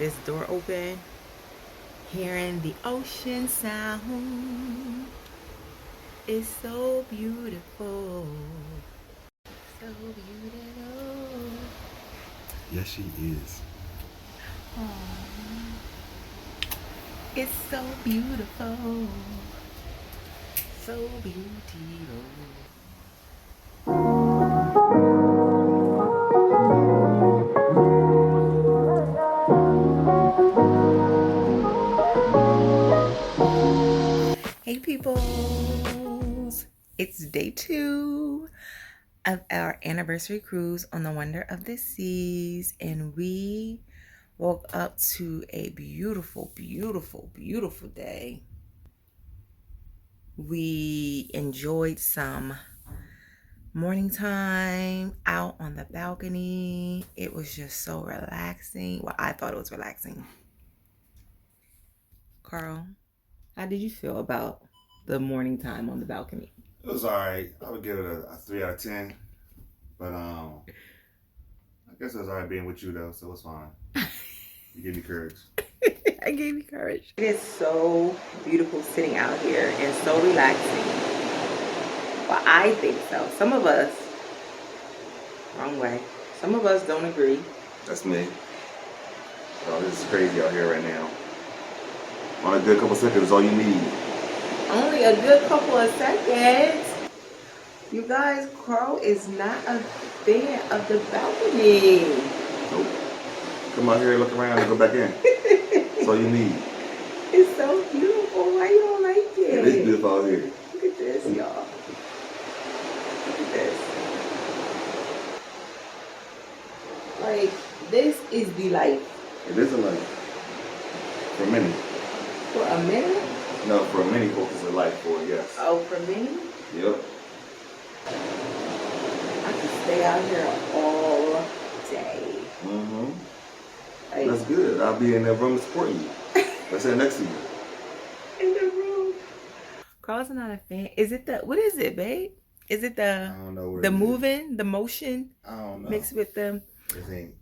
this door open, hearing the ocean sound. It's so beautiful. So beautiful. Yes, she is. Aww. It's so beautiful. So beautiful. Hey peoples, it's day 2 of our anniversary cruise on the Wonder of the Seas, and we woke up to a beautiful, beautiful, beautiful day. We enjoyed some morning time out on the balcony. It was just so relaxing. Well, I thought it was relaxing. Carl, how did you feel about the morning time on the balcony? It was alright. I would give it a 3 out of 10. But I guess it was alright being with you though, so it was fine. You gave me courage. I gave you courage. It is so beautiful sitting out here and so relaxing. Well, I think so. Some of us, wrong way. Some of us don't agree. That's me. Oh, this is crazy out here right now. On a good couple seconds is all you need. Only a good couple of seconds. You guys, Carl is not a fan of the balcony. Nope. Come out here, look around, and go back in. That's all you need. It's so beautiful. Why you don't like it? It is beautiful out here. Look at this, y'all. Look at this. Like, this is the life. It is a life. For many. For a minute? No, for many folks it's a life for, yes. Oh, for me? Yep. I can stay out here all day. Mm-hmm. Like, That's good. I'll be in that room supporting you. Let's sit next to you. in the room. Carl's not a fan. Is it the, what is it, babe? Is it the, I don't know what the it is. moving, the motion I don't know. mixed with the, This ain't.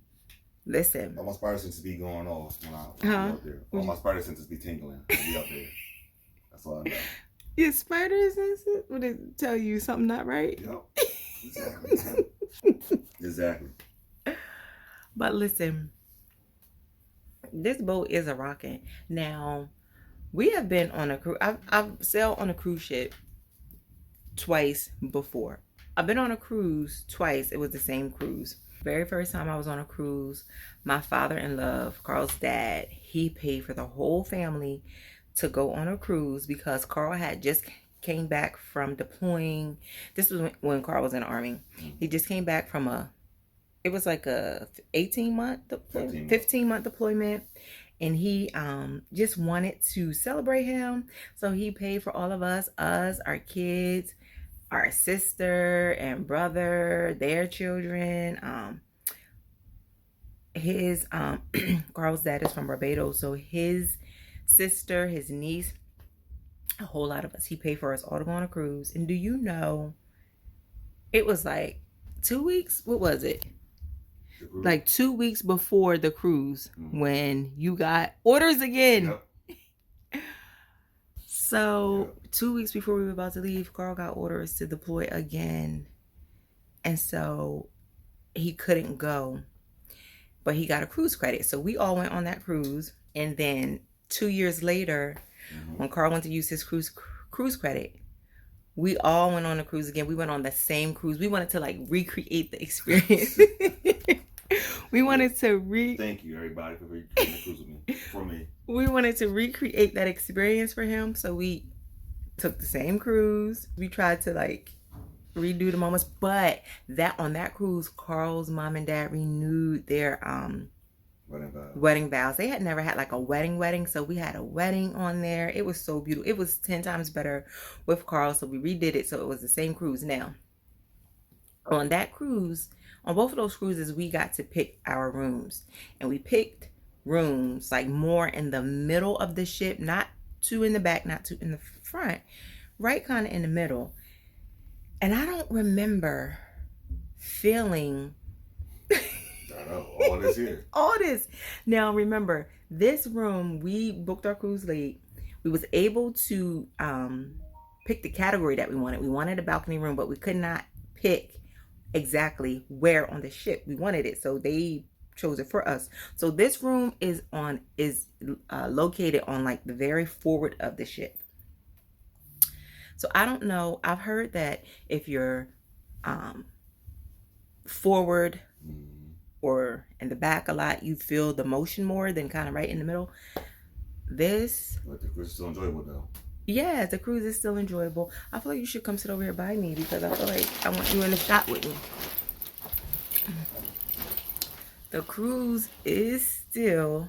listen. All my spider senses be going off when I be out there. Huh? All my spider senses be tingling when I be out there. That's all I know. Your spider senses would it tell you something not right? Yep. Exactly. Exactly. But listen, this boat is a rockin'. Now, we have been on a cruise. I've sailed on a cruise ship twice before. I've been on a cruise twice. It was the same cruise. Very first time I was on a cruise, my father-in-law, Carl's dad, he paid for the whole family to go on a cruise because Carl had just came back from deploying. This was when Carl was in the Army. He just came back from it was like a 18-month, 15-month deployment. And he just wanted to celebrate him. So he paid for all of us, our kids, our sister and brother, their children. His Carl's dad is from Barbados, so his sister, his niece, a whole lot of us. He paid for us all to go on a cruise. And do you know, it was like 2 weeks? What was it? Like 2 weeks before the cruise when you got orders again. Yep. So 2 weeks before we were about to leave, Carl got orders to deploy again. And so he couldn't go. But he got a cruise credit. So we all went on that cruise. And then 2 years later, when Carl went to use his cruise credit, we all went on a cruise again. We went on the same cruise. We wanted to like recreate the experience. We wanted to Thank you, everybody, for recreating the cruise with me. For me. We wanted to recreate that experience for him. So we took the same cruise. We tried to like redo the moments. But on that cruise, Carl's mom and dad renewed their wedding vows. They had never had like a wedding. So we had a wedding on there. It was so beautiful. It was 10 times better with Carl. So we redid it. So it was the same cruise. Now, on that cruise, on both of those cruises, we got to pick our rooms. And we picked rooms like more in the middle of the ship, not too in the back, not too in the front, right kind of in the middle. And I don't remember feeling all this here. All this. Now remember, this room, we booked our cruise late. We was able to pick the category that we wanted. We wanted a balcony room, but we could not pick exactly where on the ship we wanted it. So they chose it for us. So this room is located on like the very forward of the ship. So I don't know. I've heard that if you're forward or in the back a lot, you feel the motion more than kind of right in the middle. But the cruise is still enjoyable though. Yeah, the cruise is still enjoyable. I feel like you should come sit over here by me because I feel like I want you in the shot with me. The cruise is still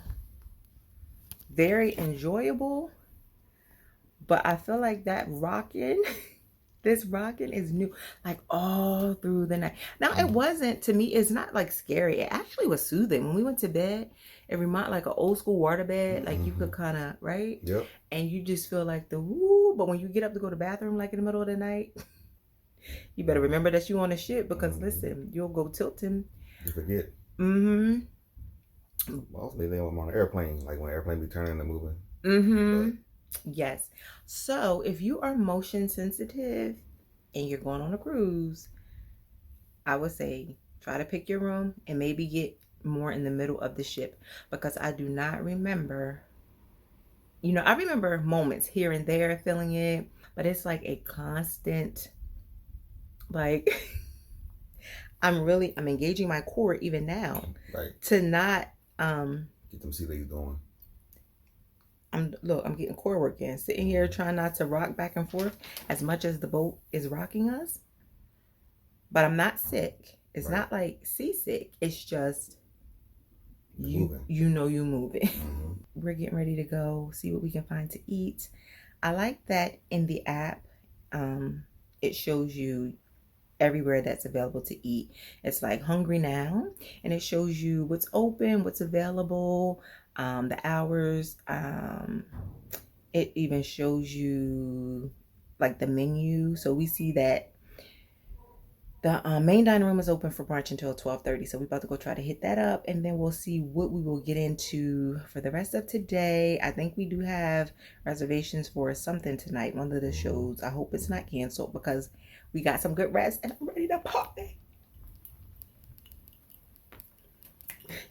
very enjoyable, but I feel like that rocking, this rocking is new, like all through the night. Now, it wasn't, to me, it's not like scary. It actually was soothing. When we went to bed, it reminded like an old school water bed. Like you could kind of, right? Yep. And you just feel like the woo. But when you get up to go to the bathroom, like in the middle of the night, you better remember that you on a ship because listen, you'll go tilting. You forget. Mostly they were on an airplane, like when an airplane be turning and moving. Yes. So if you are motion sensitive and you're going on a cruise, I would say try to pick your room and maybe get more in the middle of the ship, because I do not remember, I remember moments here and there feeling it, but it's like a constant, like I'm engaging my core even now, right, to not get them sea legs going. I'm getting core work in, sitting here trying not to rock back and forth as much as the boat is rocking us. But I'm not sick. It's not like seasick. It's just you moving. We're getting ready to go see what we can find to eat. I like that in the app, it shows you everywhere that's available to eat. It's like Hungry Now, and it shows you what's open, what's available, the hours. It even shows you like the menu. So we see that the main dining room is open for brunch until 12:30. So we're about to go try to hit that up, and then we'll see what we will get into for the rest of today. I think we do have reservations for something tonight, one of the shows. I hope it's not canceled because we got some good rest and I'm ready to party.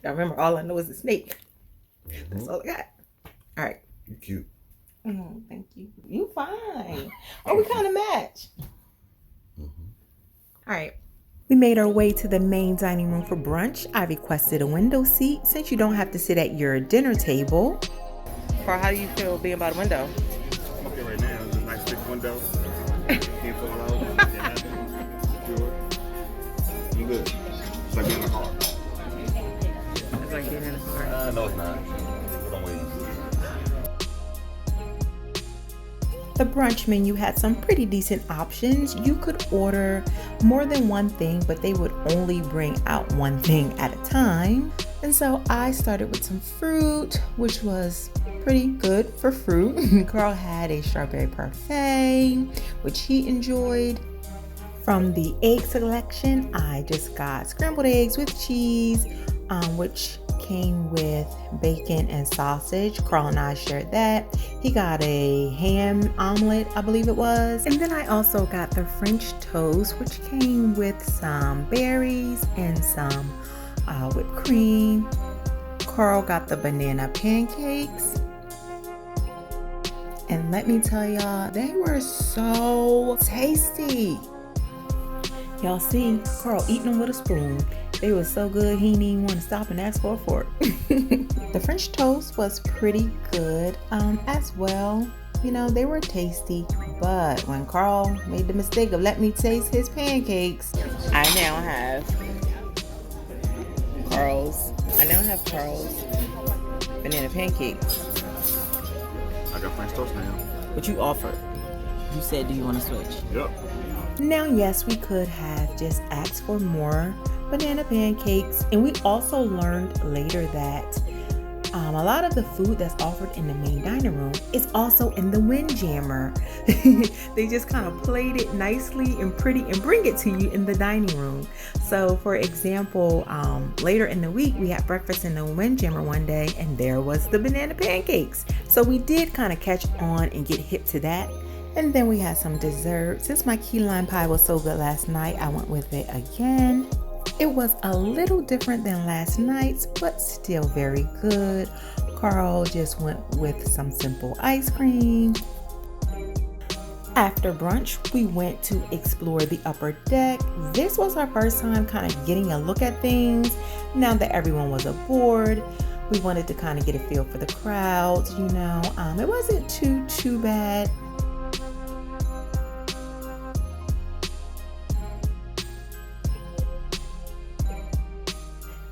Y'all remember, all I know is a snake. That's all I got. All right. You cute. Oh, thank you. You fine. Oh, we kind of match. All right. We made our way to the main dining room for brunch. I requested a window seat since you don't have to sit at your dinner table. Carl, how do you feel being by the window? I'm okay right now. It's a nice big window. Can't fall out. You good. It's like being in a car. It's like being in a car. No, it's not. But I'm waiting. The brunch menu had some pretty decent options. You could order more than one thing, but they would only bring out one thing at a time. And so I started with some fruit, which was pretty good for fruit. Carl had a strawberry parfait, which he enjoyed. From the egg selection, I just got scrambled eggs with cheese, which came with bacon and sausage. Carl and I shared that. He got a ham omelet, I believe it was. And then I also got the French toast, which came with some berries and some whipped cream. Carl got the banana pancakes. And let me tell y'all, they were so tasty. Y'all see Carl eating them with a spoon. They were so good, he didn't even want to stop and ask for a fork. The French toast was pretty good as well. They were tasty. But when Carl made the mistake of letting me taste his pancakes, I now have Carl's banana pancakes. I got French toast now. But you offered. You said, do you want to switch? Yep. Now, yes, we could have just asked for more banana pancakes. And we also learned later that A lot of the food that's offered in the main dining room is also in the Windjammer. They just kind of plate it nicely and pretty and bring it to you in the dining room. So for example, later in the week, we had breakfast in the Windjammer one day, and there was the banana pancakes. So we did kind of catch on and get hip to that. And then we had some dessert. Since my key lime pie was so good last night, I went with it again. It was a little different than last night's, but still very good. Carl just went with some simple ice cream. After brunch, we went to explore the upper deck. This was our first time kind of getting a look at things. Now that everyone was aboard, we wanted to kind of get a feel for the crowds, you know. It wasn't too bad.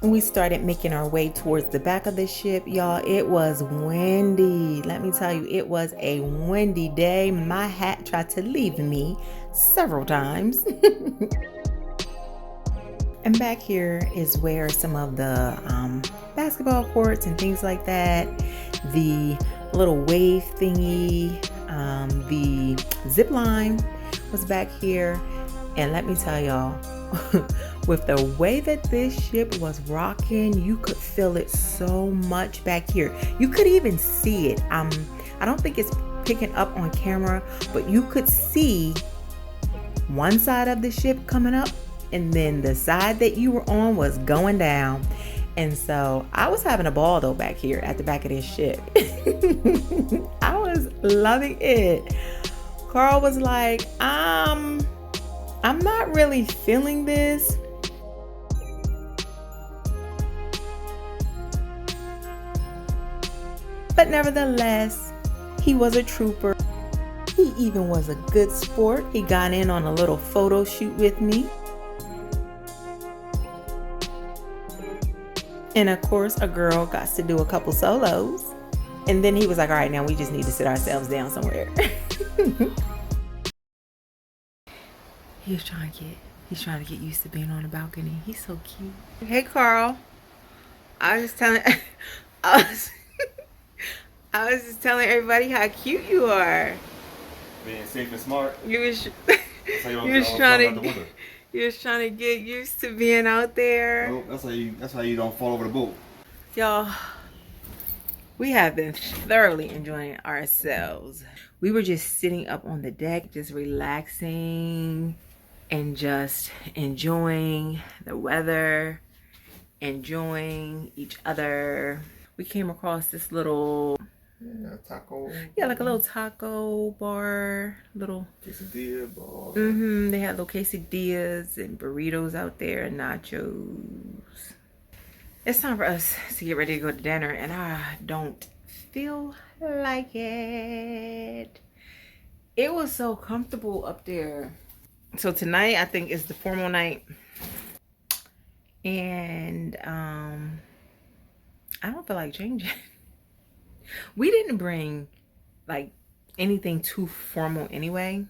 We started making our way towards the back of the ship, y'all. It was windy. Let me tell you, it was a windy day. My hat tried to leave me several times. And back here is where some of the basketball courts and things like that, the little wave thingy, the zip line was back here. And let me tell y'all, with the way that this ship was rocking, you could feel it so much back here. You could even see it. I don't think it's picking up on camera, but you could see one side of the ship coming up, and then the side that you were on was going down. And so I was having a ball though back here at the back of this ship. I was loving it. Carl was like, I'm not really feeling this. But nevertheless, he was a trooper. He even was a good sport. He got in on a little photo shoot with me. And of course, a girl got to do a couple solos. And then he was like, all right, now we just need to sit ourselves down somewhere. He's trying to get used to being on the balcony. He's so cute. Hey, Carl. I was just telling everybody how cute you are. Being safe and smart. You was trying to get used to being out there. Oh, that's how you don't fall over the boat. Y'all, we have been thoroughly enjoying ourselves. We were just sitting up on the deck, just relaxing and just enjoying the weather, enjoying each other. We came across this little Taco. Yeah, like a little taco bar, little quesadilla bar. They had little quesadillas and burritos out there and nachos. It's time for us to get ready to go to dinner, and I don't feel like it. It was so comfortable up there. So tonight I think is the formal night, and I don't feel like changing. We didn't bring like anything too formal anyway,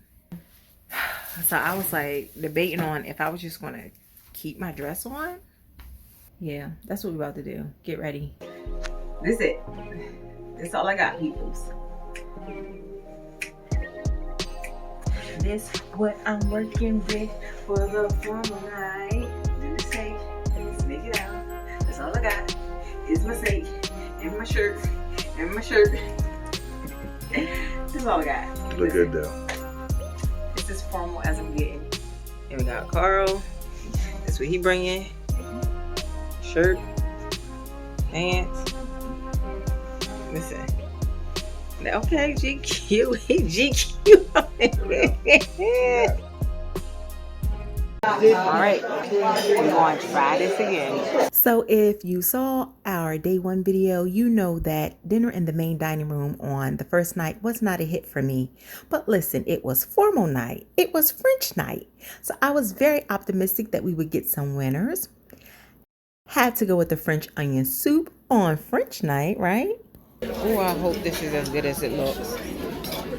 so I was like debating on if I was just gonna keep my dress on. Yeah, that's what we're about to do. Get ready. This it. That's all I got, peoples. This what I'm working with for the formal night. Do the steak, sneak it out. That's all I got. Is my steak and my shirt. And my shirt. This is all I got. Look good though. It's as formal as I'm getting. And we got Carl. That's what he bringing. Shirt, pants. Listen. Okay, GQ. He GQ. All right, we're going to try this again. So if you saw our day one video, you know that dinner in the main dining room on the first night was not a hit for me. But listen, it was formal night. It was French night. So I was very optimistic that we would get some winners. Had to go with the French onion soup on French night, right? Oh, I hope this is as good as it looks.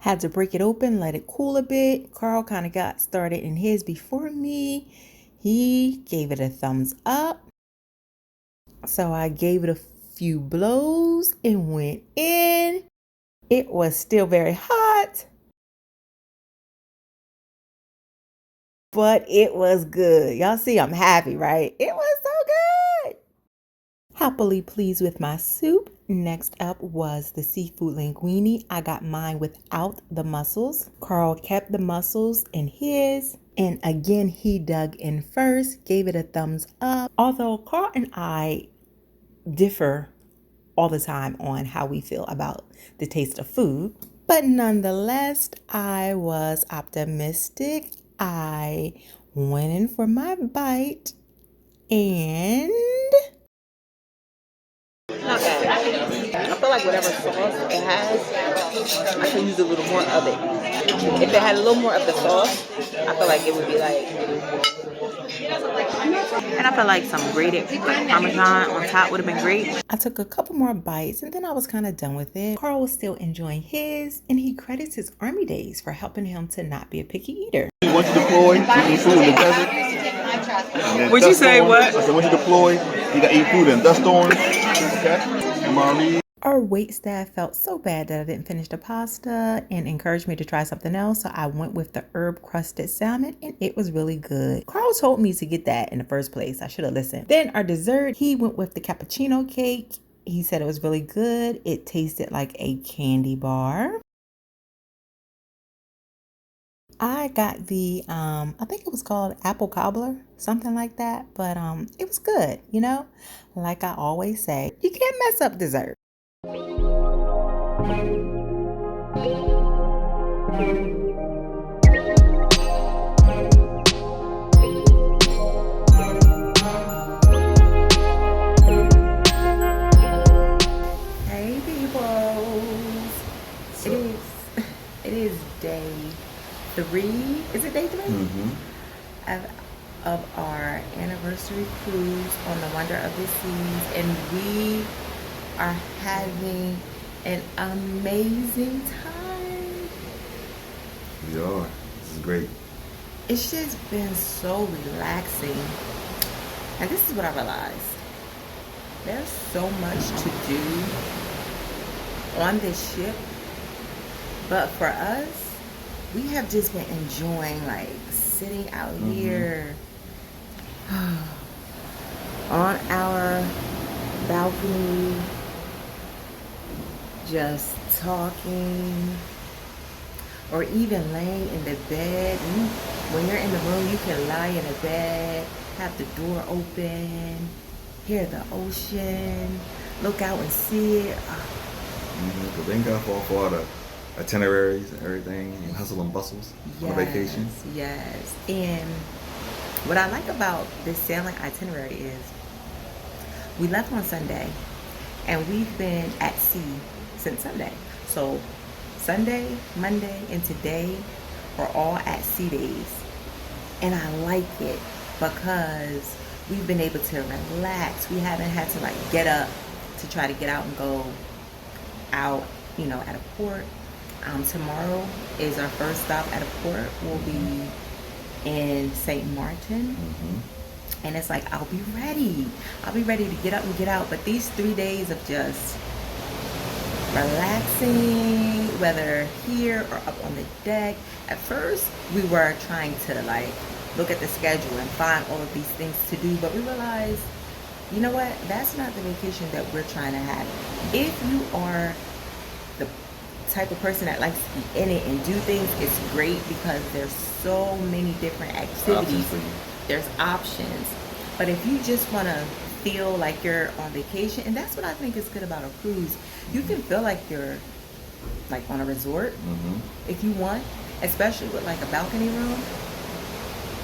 Had to break it open, let it cool a bit. Carl kind of got started in his before me. He gave it a thumbs up. So I gave it a few blows and went in. It was still very hot, but it was good. Y'all see, I'm happy, right? It was so good. Happily pleased with my soup. Next up was the seafood linguine. I got mine without the mussels. Carl kept the mussels in his. And again, he dug in first, gave it a thumbs up. Although Carl and I differ all the time on how we feel about the taste of food. But nonetheless, I was optimistic. I went in for my bite and not bad. I feel like whatever sauce it has, I can use a little more of it. If it had a little more of the sauce, I feel like it would be like, and I feel like some grated Parmesan on top would have been great. I took a couple more bites and then I was kind of done with it. Carl was still enjoying his, and he credits his army days for helping him to not be a picky eater. Once you deploy, you eat food in the desert. Would you say what? I said, once you deploy, you got to eat food in dust storms. Okay? Come on, read. Our wait staff felt so bad that I didn't finish the pasta and encouraged me to try something else, so I went with the herb crusted salmon and it was really good. Carl told me to get that in the first place. I should have listened. Then our dessert, he went with the cappuccino cake. He said it was really good. It tasted like a candy bar. I got the, I think it was called apple cobbler, something like that. But it was good, you know? Like I always say, you can't mess up dessert. Hey peoples. It is day 3. Is it day 3? Mm-hmm. Of our anniversary cruise on the Wonder of the Seas, and we are having an amazing time. We are. This is great. It's just been so relaxing. And this is what I realized. There's so much to do on this ship, but for us, we have just been enjoying like sitting out here on our balcony, just talking, or even laying in the bed. When you're in the room, you can lie in the bed, have the door open, hear the ocean, look out and see it. But thank God for all the itineraries and everything, and hustle and bustles on vacation. Yes. And what I like about this sailing itinerary is we left on Sunday and we've been at sea since Sunday. So Sunday, Monday, and today are all at sea days. And I like it because we've been able to relax. We haven't had to like get up to try to get out and go out, you know, at a port. Tomorrow is our first stop at a port. We'll be in St. Martin. And it's like, I'll be ready to get up and get out. But these 3 days of just relaxing, whether here or up on the deck. At first, we were trying to like look at the schedule and find all of these things to do, but we realized, you know what? That's not the vacation that we're trying to have. If you are the type of person that likes to be in it and do things, it's great because there's so many different activities. There's options. But if you just want to feel like you're on vacation, and that's what I think is good about a cruise, you can feel like you're like on a resort if you want, especially with like a balcony room.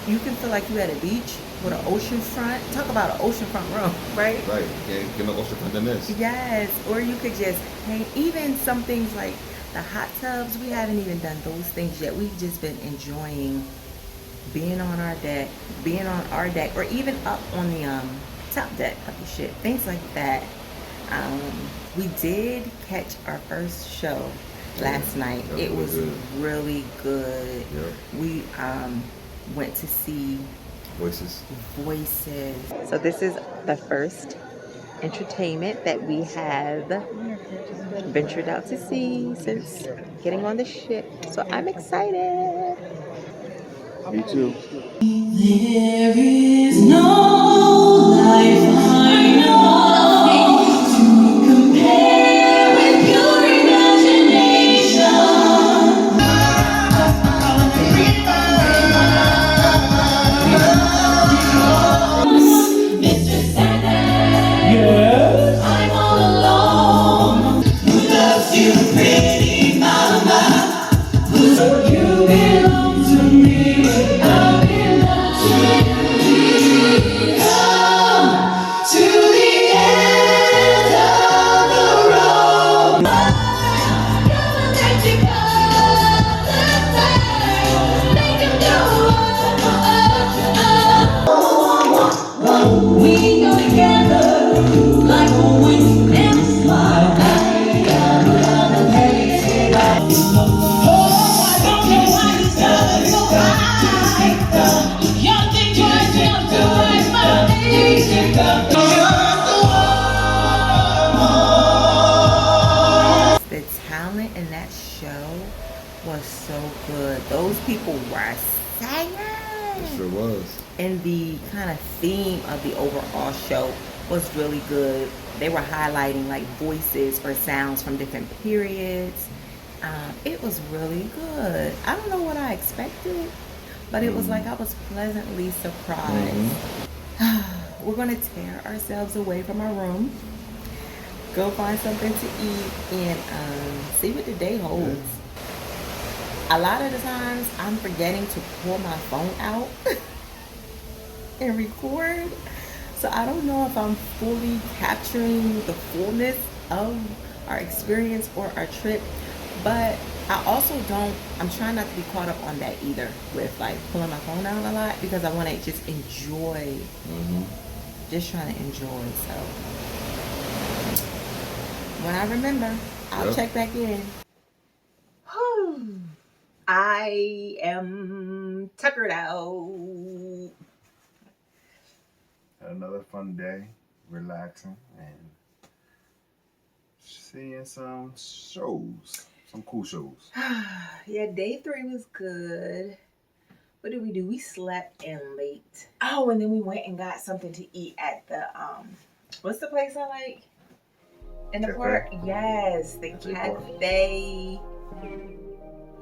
You can feel like you at a beach with an ocean front. Talk about an oceanfront room, right? Right. Yeah, get no oceanfront than this. Yes. Or you could just hang. Even some things like the hot tubs, we haven't even done those things yet. We've just been enjoying being on our deck, or even up on the top deck of the ship, things like that. We did catch our first show last night. It was really good. We went to see Voices. So this is the first entertainment that we have ventured out to see since getting on the ship. So I'm excited. Me too. There is no life I know to compare with your imagination. Mr. Sanders, I'm all alone. Who loves you, pretty mama? You belong to me. I belong to you. Come to the end of the road. Gonna let you go. Make him do we go together like a wind and a smile. The talent in that show was so good. Those people were singing. It sure was. And the kind of theme of the overall show was really good. They were highlighting like voices or sounds from different periods. It was really good. I don't know what I expected, but it was like I was pleasantly surprised. We're gonna tear ourselves away from our room, go find something to eat, and see what the day holds. A lot of the times I'm forgetting to pull my phone out and record, so I don't know if I'm fully capturing the fullness of our experience or our trip. But I also I'm trying not to be caught up on that either, with like pulling my phone out a lot, because I want to just enjoy, just trying to enjoy. So when I remember, I'll check back in. I am tuckered out. Had another fun day, relaxing and seeing some shows, some cool shows. Yeah, day 3 was good. What did we do? We slept in late. Oh, and then we went and got something to eat at the what's the place I like in the park? Yes, the cafe.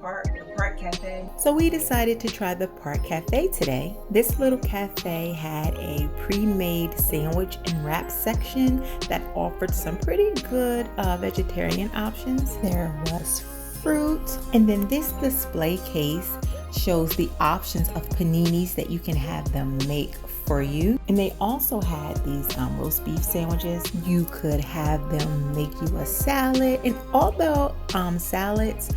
The park cafe. So we decided to try the park cafe today. This little cafe had a pre-made sandwich and wrap section that offered some pretty good vegetarian options. There was fruit, and then this display case shows the options of paninis that you can have them make for you. And they also had these roast beef sandwiches. You could have them make you a salad, and although salads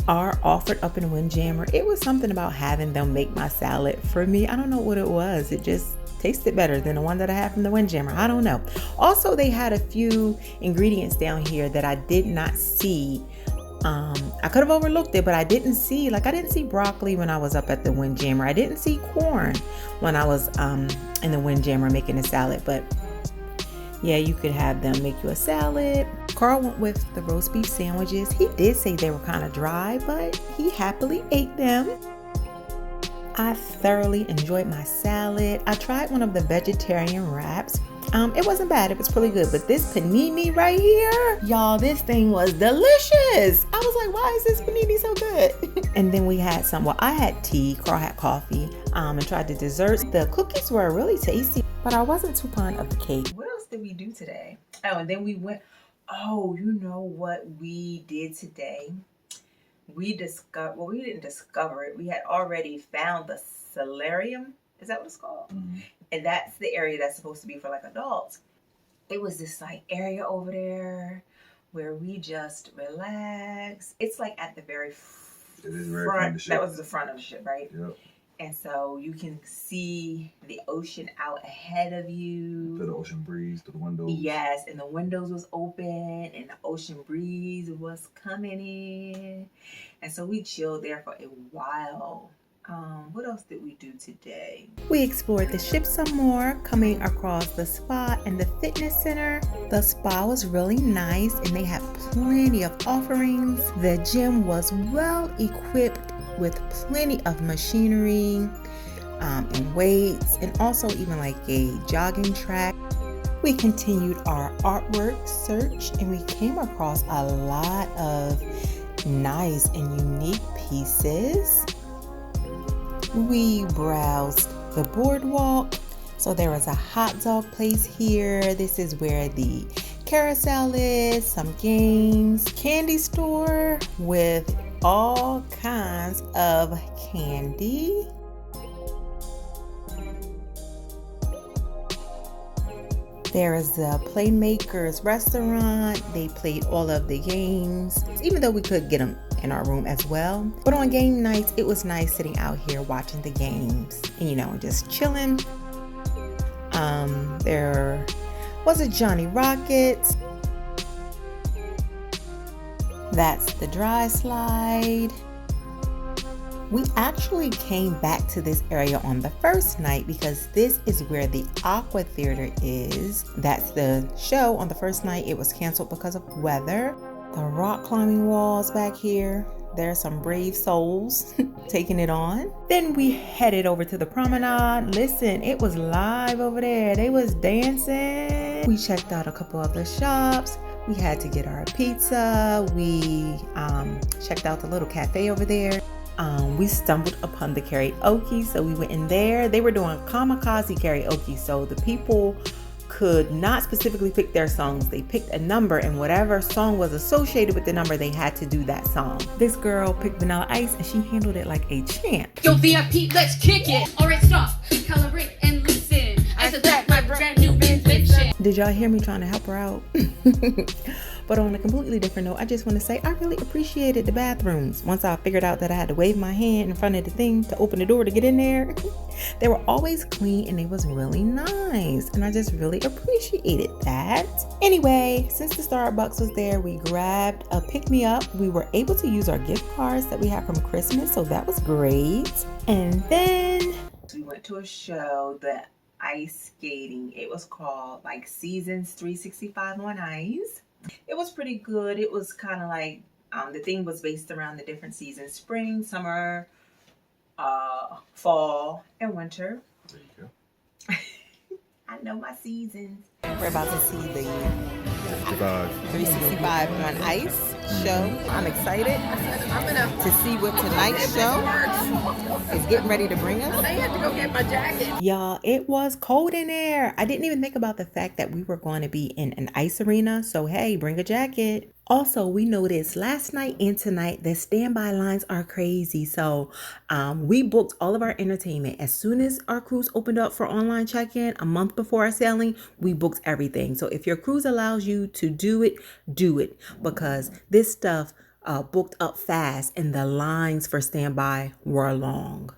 are offered up in Windjammer, it was something about having them make my salad for me. I don't know what it was. It just tasted better than the one that I had from the Windjammer. I don't know. Also, they had a few ingredients down here that I did not see. I could have overlooked it, but I didn't see broccoli when I was up at the Windjammer. I didn't see corn when I was in the Windjammer making a salad, but yeah, you could have them make you a salad. Carl went with the roast beef sandwiches. He did say they were kind of dry, but he happily ate them. I thoroughly enjoyed my salad. I tried one of the vegetarian wraps. It wasn't bad. It was pretty good. But this panini right here, y'all, this thing was delicious. I was like, why is this panini so good? And then we had I had tea. Carl had coffee. And tried the desserts. The cookies were really tasty, but I wasn't too fond of the cake. What else did we do today? Oh, and then we went. Oh, you know what we did today? We discovered, well, we didn't discover it. We had already found the Solarium. Is that what it's called? And that's the area that's supposed to be for like adults. It was this like area over there where we just relax. It's like at the very front. That was the front of the ship, right? Yep. And so you can see the ocean out ahead of you. Feel the ocean breeze through the windows. Yes, and the windows was open and the ocean breeze was coming in. And so we chilled there for a while. What else did we do today? We explored the ship some more, coming across the spa and the fitness center. The spa was really nice and they had plenty of offerings. The gym was well equipped with plenty of machinery and weights, and also even like a jogging track. We continued our artwork search and we came across a lot of nice and unique pieces. We browsed the boardwalk. So there was a hot dog place here. This is where the carousel is, some games, candy store with all kinds of candy. There is the Playmakers restaurant. They played all of the games, even though we could get them in our room as well. But on game nights, it was nice sitting out here watching the games and, just chilling. There was a Johnny Rockets. That's the dry slide. We actually came back to this area on the first night because this is where the Aqua Theater is. That's the show. On the first night, it was canceled because of weather. The rock climbing walls back here. There's some brave souls taking it on. Then we headed over to the promenade. Listen, it was live over there. They was dancing. We checked out a couple of the shops. We had to get our pizza. We checked out the little cafe over there. We stumbled upon the karaoke, so we went in there. They were doing kamikaze karaoke, so the people could not specifically pick their songs. They picked a number, and whatever song was associated with the number, they had to do that song. This girl picked Vanilla Ice, and she handled it like a champ. Yo, VIP, let's kick it. Alright, stop, calibrate, and listen. I said that my brand new invention. Did y'all hear me trying to help her out? But on a completely different note, I just want to say I really appreciated the bathrooms. Once I figured out that I had to wave my hand in front of the thing to open the door to get in there, they were always clean and it was really nice. And I just really appreciated that. Anyway, since the Starbucks was there, we grabbed a pick-me-up. We were able to use our gift cards that we had from Christmas, so that was great. And then we went to a show, the ice skating. It was called like Seasons 365 on Ice. It was pretty good. It was kind of like the theme was based around the different seasons: spring, summer, fall, and winter. There you go. I know my seasons. We're about to see the 365 on Ice show. I'm excited to see what tonight's show is getting ready to bring us. I had to go get my jacket. Y'all, it was cold in there. I didn't even think about the fact that we were going to be in an ice arena. So hey, bring a jacket. Also, we noticed last night and tonight the standby lines are crazy. So we booked all of our entertainment. As soon as our cruise opened up for online check-in, a month before our sailing, we booked everything. So if your cruise allows you to do it, because this stuff booked up fast and the lines for standby were long.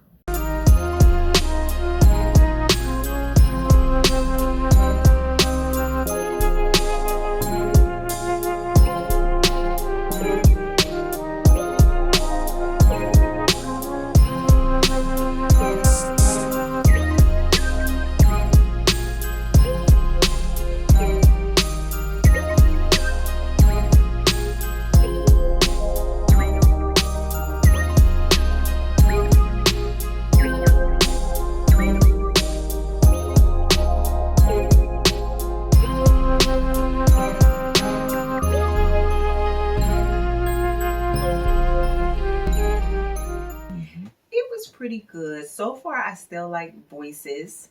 Pretty good. So far, I still like Voices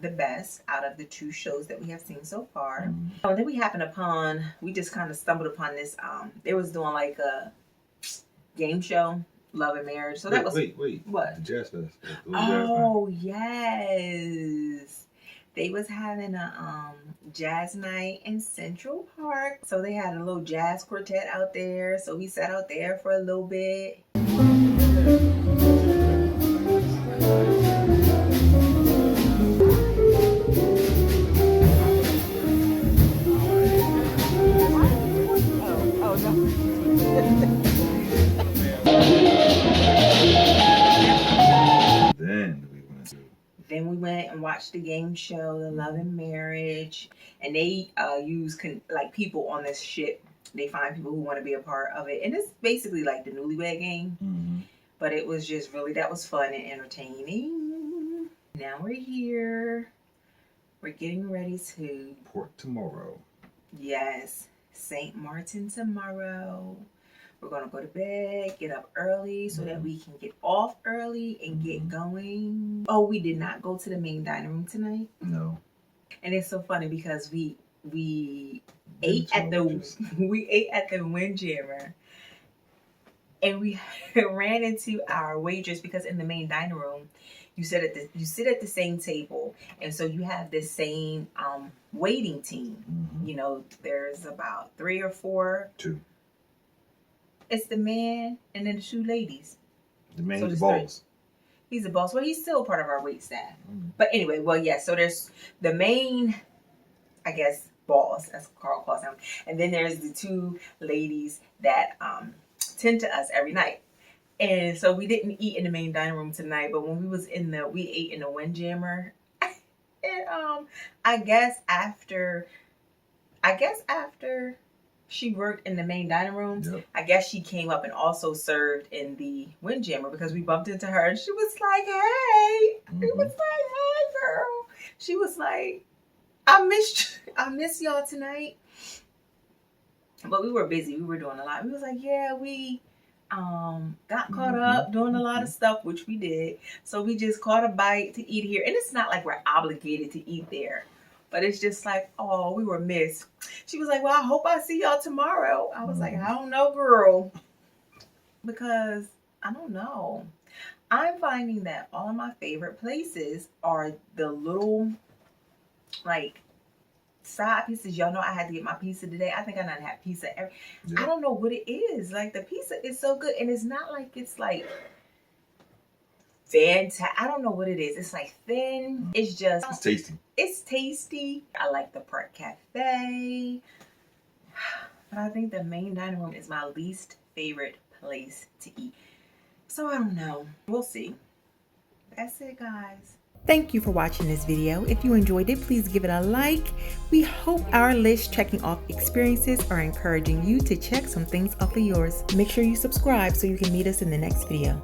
the best out of the two shows that we have seen so far. And then we just kind of stumbled upon this. They was doing like a game show, Love and Marriage. So that was what? The Jazz Fest. Oh, yes. They was having a jazz night in Central Park. So they had a little jazz quartet out there. So we sat out there for a little bit. and watched the game show, The Love and Marriage, and they use like people on this ship. They find people who want to be a part of it, and it's basically like the Newlywed Game. Mm-hmm. But it was just really, that was fun and entertaining. Now we're here. We're getting ready to Port tomorrow. Yes, St. Martin tomorrow. We're going to go to bed, get up early so that we can get off early and get going. Oh, we did not go to the main dining room tonight. No. And it's so funny because we ate at the Windjammer, and we ran into our waitress because in the main dining room you sit at the same table, and so you have the same waiting team. Mm-hmm. You know, there's about 3 or 4. 2. It's the man and then the 2 ladies. The man So is the there's 3. boss. He's the boss. Well, he's still part of our wait staff. Mm-hmm. But anyway, well, yeah, so there's the main, I guess, boss, as Carl calls him. And then there's the 2 ladies that tend to us every night. And so we didn't eat in the main dining room tonight, but when we ate in the Windjammer. And I guess after she worked in the main dining room, Yep. I guess she came up and also served in the Windjammer because we bumped into her and she was like, "Hey," we was like, "Hey, girl." She was like, I miss y'all tonight." But we were busy. We were doing a lot. We was like, "Yeah, we got caught up doing a lot of stuff," which we did. So we just caught a bite to eat here. And it's not like we're obligated to eat there. But it's just like, oh, we were missed. She was like, "Well, I hope I see y'all tomorrow." I was like, "I don't know, girl." Because I don't know. I'm finding that all of my favorite places are the little, like, side pieces. Y'all know I had to get my pizza today. I think I done had pizza I don't know what it is. Like, the pizza is so good. And it's not like it's like fantastic. I don't know what it is. It's like thin. It's just, It's tasty. it's tasty. I like the Park Cafe. But I think the main dining room is my least favorite place to eat. So I don't know. We'll see. That's it, guys. Thank you for watching this video. If you enjoyed it, please give it a like. We hope our list checking off experiences are encouraging you to check some things off of yours. Make sure you subscribe so you can meet us in the next video.